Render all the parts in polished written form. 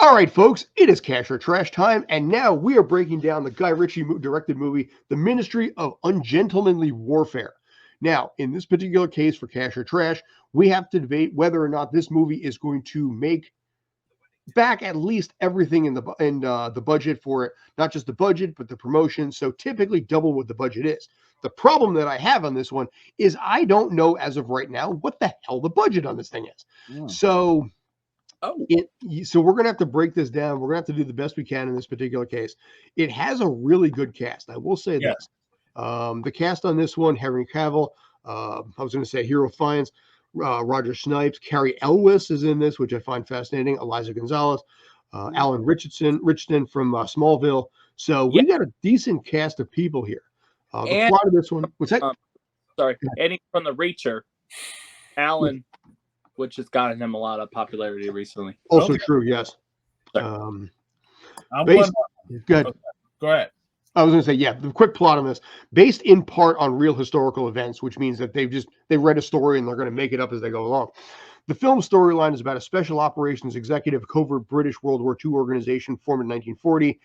All right, folks, it is Cash or Trash time, and now we are breaking down the Guy Ritchie directed movie, The Ministry of Ungentlemanly Warfare. Now, in this particular case for Cash or Trash, we have to debate whether or not this movie is going to make back at least everything in the budget for it, not just the budget, but the promotion. So typically double what the budget is. The problem that I have on this one is I don't know as of right now what the hell the budget on this thing is. So we're going to have to break this down. We're going to have to do the best we can in this particular case. It has a really good cast. I will say this. The cast on this one, Henry Cavill, I was going to say Hero Fiennes, Roger Snipes, Carrie Elwes is in this, which I find fascinating, Eliza Gonzalez, Alan Richardson from Smallville. So we've got a decent cast of people here. The plot of this one, what's that? Eddie from The Reacher, Alan, which has gotten him a lot of popularity recently. Also true, yes. Go ahead. I was going to say, the quick plot on this, based in part on real historical events, which means that they read a story and they're going to make it up as they go along. The film storyline is about a special operations executive covert British World War II organization formed in 1940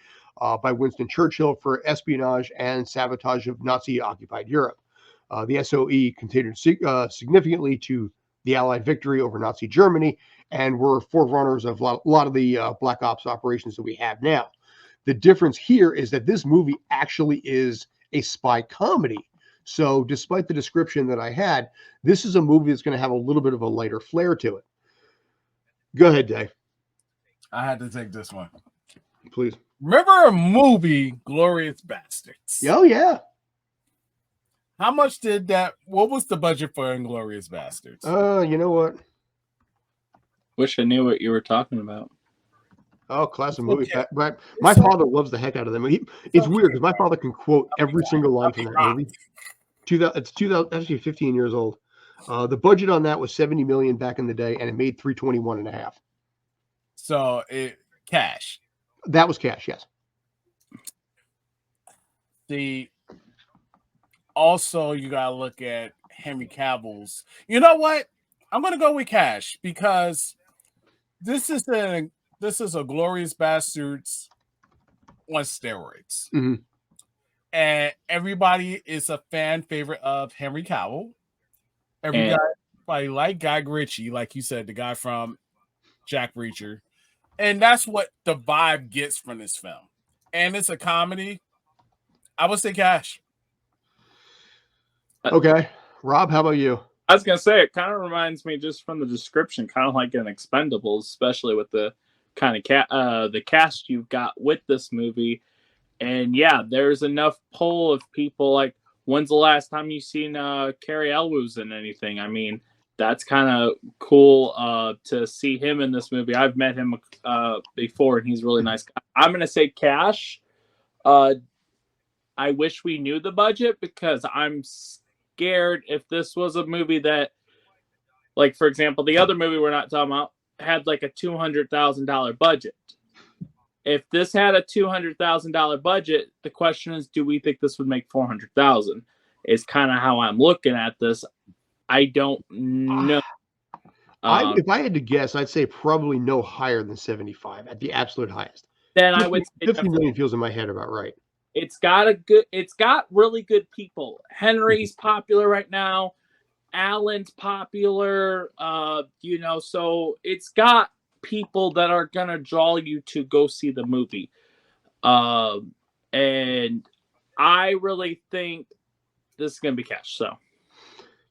by Winston Churchill for espionage and sabotage of Nazi-occupied Europe. The SOE contributed significantly to the Allied victory over Nazi Germany and were forerunners of a lot of the Black Ops operations that we have now. The difference here is that this movie actually is a spy comedy. So despite the description that I had, this is a movie that's going to have a little bit of a lighter flair to it. Go ahead, Dave. I had to take this one. Please. Remember a movie, Glorious Bastards? Oh, yeah. How much what was the budget for Inglourious Bastards? You know what? Wish I knew what you were talking about. Oh, classic movie. My father loves the heck out of them. It's weird because my father can quote every single line from that movie. It's 15 years old. The budget on that was $70 million back in the day, and it made $321.5. So cash. That was cash, yes. Also, you gotta look at Henry Cavill's. You know what? I'm gonna go with cash because this is a Glorious Bastards on steroids. Mm-hmm. And everybody is a fan favorite of Henry Cavill. Everybody like Guy Ritchie, like you said, the guy from Jack Reacher. And that's what the vibe gets from this film. And it's a comedy. I would say cash. Okay. Rob, how about you? I was going to say, it kind of reminds me just from the description, kind of like an Expendables, especially with the kind of the cast you've got with this movie. And yeah, there's enough pull of people. Like, when's the last time you've seen Carrie Elwes in anything? I mean, that's kind of cool to see him in this movie. I've met him before, and he's a really nice guy. I'm going to say cash. I wish we knew the budget because I'm scared if this was a movie that, like, for example, the other movie we're not talking about had like a $200,000 budget. If this had a $200,000 budget, the question is, do we think this would make $400,000? Is kind of how I'm looking at this. I don't know. If I had to guess, I'd say probably no higher than 75 at the absolute highest. Then I would say 50 million feels in my head about right. It's got really good people. Henry's popular right now. Alan's popular. So it's got people that are gonna draw you to go see the movie. And I really think this is gonna be cash. So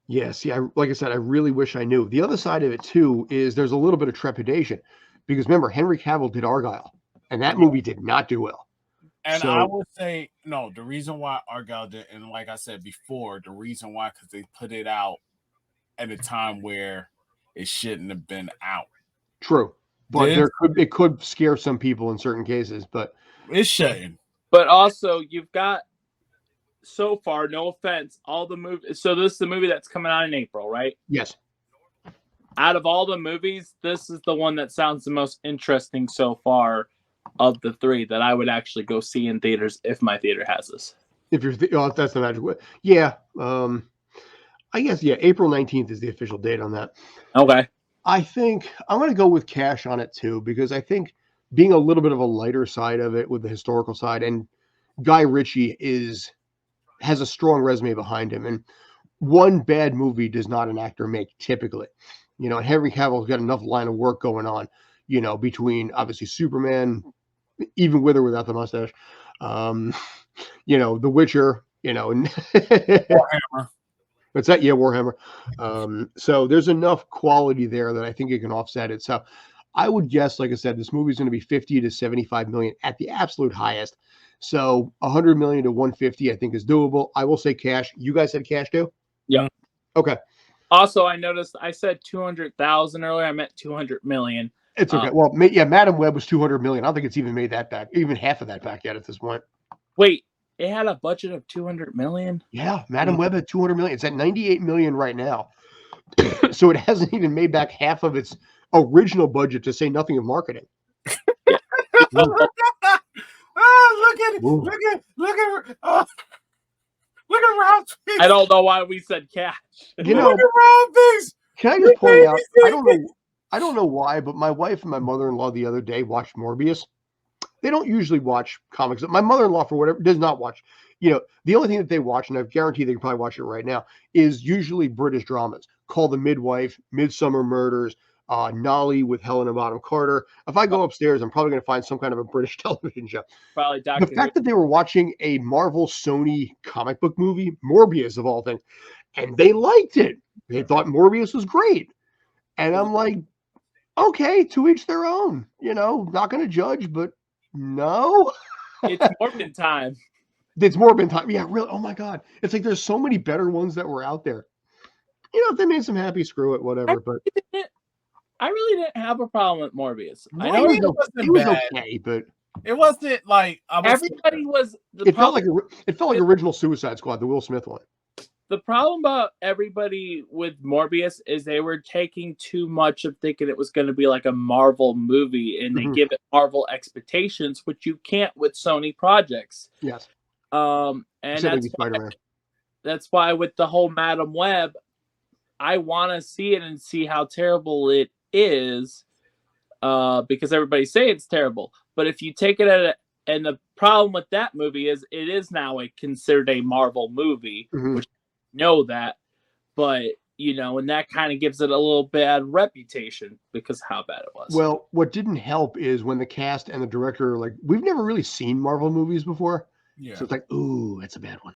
like I said, I really wish I knew. The other side of it too is there's a little bit of trepidation because remember, Henry Cavill did Argyle, and that movie did not do well. And I would say no. The reason why Argyle did, and like I said before, the reason why because they put it out at a time where it shouldn't have been out. True, but it could scare some people in certain cases, but it shouldn't. But also, you've got so far, no offense, all the movies. So this is the movie that's coming out in April, right? Yes. Out of all the movies, this is the one that sounds the most interesting so far of the three that I would actually go see in theaters if my theater has this. If that's the magic word. Yeah. I guess, April 19th is the official date on that. Okay. I think I'm going to go with cash on it too, because I think being a little bit of a lighter side of it with the historical side. And Guy Ritchie has a strong resume behind him. And one bad movie does not an actor make typically. Henry Cavill's got enough line of work going on, between obviously Superman, even with or without the mustache, The Witcher, and Warhammer. What's that? Yeah, Warhammer. So there's enough quality there that I think it can offset it. So I would guess, like I said, this movie is going to be 50 to 75 million at the absolute highest. So 100 million to 150, I think, is doable. I will say cash. You guys said cash too? Yeah. Okay. Also, I noticed I said 200,000 earlier. I meant 200 million. It's okay. Well, yeah, Madam Web was 200 million. I don't think it's even made that back, even half of that back yet at this point. Wait, it had a budget of 200 million? Yeah, Madam Web had 200 million. It's at 98 million right now. So it hasn't even made back half of its original budget, to say nothing of marketing. Look at Ralph's face. I don't know why we said cash. Look at Ralph's face. Can I just point out, I don't know why, but my wife and my mother-in-law the other day watched Morbius. They don't usually watch comics. My mother-in-law, for whatever, does not watch. The only thing that they watch, and I guarantee they can probably watch it right now, is usually British dramas. Call the Midwife, Midsummer Murders, Nolly with Helena Bonham Carter. If I go upstairs, I'm probably going to find some kind of a British television show. Probably The fact that they were watching a Marvel Sony comic book movie, Morbius of all things, and they liked it. They thought Morbius was great. And I'm like, okay, to each their own. Not going to judge, but no. It's Morbin time. It's Morbin time. Yeah, really. Oh my God. It's like there's so many better ones that were out there. If they made some happy, screw it, whatever. But I really didn't have a problem with Morbius. I know it was okay, but it wasn't like everybody was. It felt like original Suicide Squad, the Will Smith one. The problem about everybody with Morbius is they were taking too much of thinking it was going to be like a Marvel movie, and they give it Marvel expectations, which you can't with Sony projects. Yes. And that's why with the whole Madam Web, I want to see it and see how terrible it is, because everybody's saying it's terrible. But if you take it and the problem with that movie is it is now considered a Marvel movie, which I know that, but and that kind of gives it a little bad reputation because how bad it was. Well, what didn't help is when the cast and the director, we've never really seen Marvel movies before. Yeah. So it's like, ooh, that's a bad one.